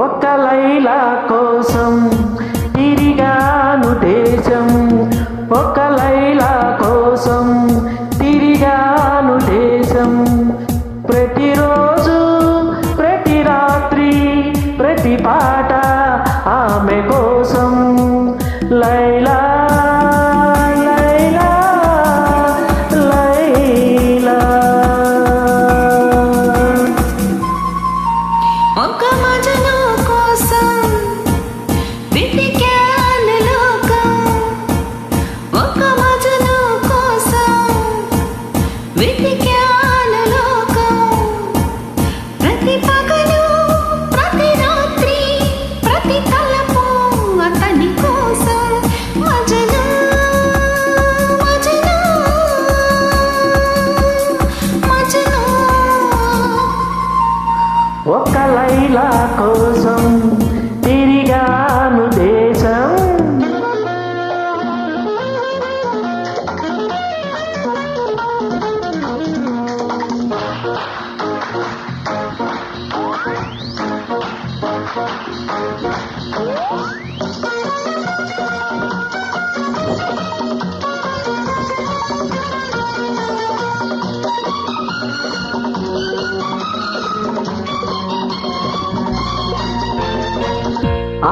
ఒక లైలా కోసం తిరిగాను దేశం, ఒక లైలా కోసం తిరిగాను దేశం. ప్రతిరోజు ప్రతి రాత్రి ప్రతి పాట ఆమె కోసం. లైలా లైలా లైలా. ఒక మజను కోసం వెతికాను లోకం, ఒక మజను కోసం వెతికాను లోకం. ప్రతి పగలు ప్రతి రాత్రి ప్రతి తలపు అతని కోసం. మజను మజను మజను. ఒక లైలా కోసం తిరిగాను దేశం.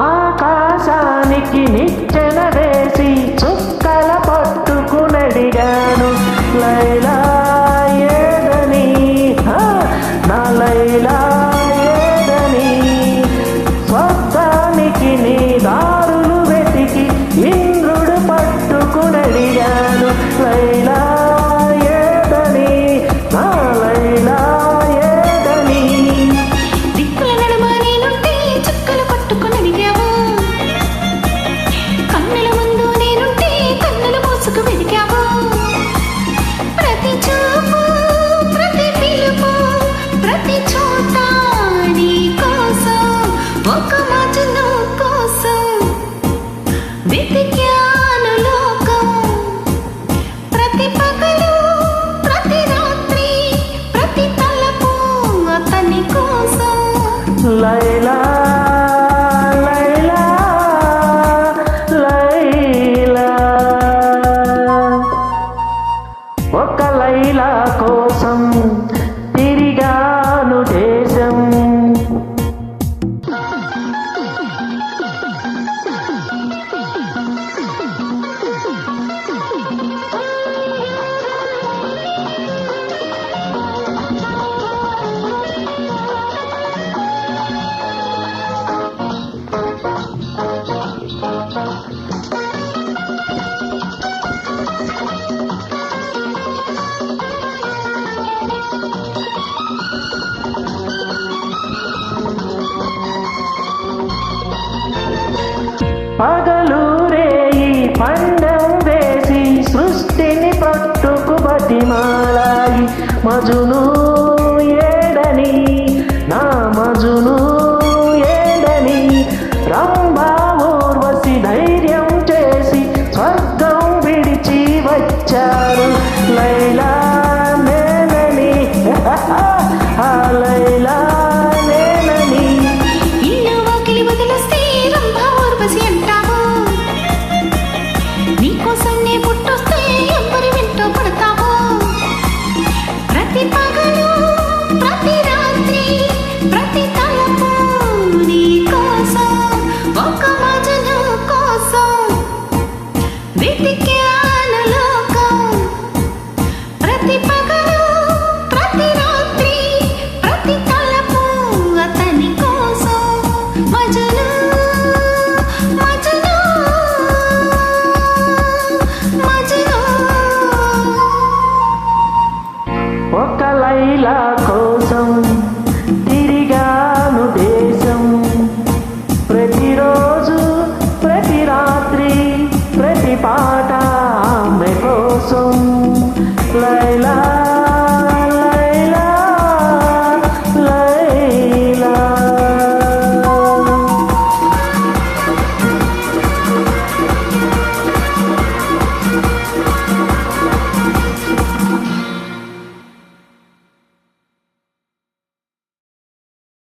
ఆకాశానికి నిచ్చెన వేసి చుక్కల పట్టుకునడిగాను, లైలా ఏదని, నా లైలా ఏదని. స్వర్గానికి నీ దారులు వెతికి ఇంద్రుడు పట్టుకునడిగాను, లైలా ఏదని, నా లైలా ఏదని. దిక్కుల నడుమ నేనుంటే చుక్కలు పట్టుకుని అడిగావు, కన్నుల ముందు నేనుంటే కన్నులు మూసుకు వెతికావు. ప్రతి చూపు ప్రతి పిలుపు ప్రతి చోట నీ కోసం. ఒక మజను కోసం వెతికాను లోకం, ప్రతి పగలు ప్రతి రాత్రి ప్రతి తలపు అతని కోసం. లైలా లైలా లైలా. ఒక లైలా కోసం తిరిగాను దేశం. పగలూరే ఈ పందెం వేసి సృష్టిని పట్టుకు బతిమాలాయి. మజును ఏడని, నా మజును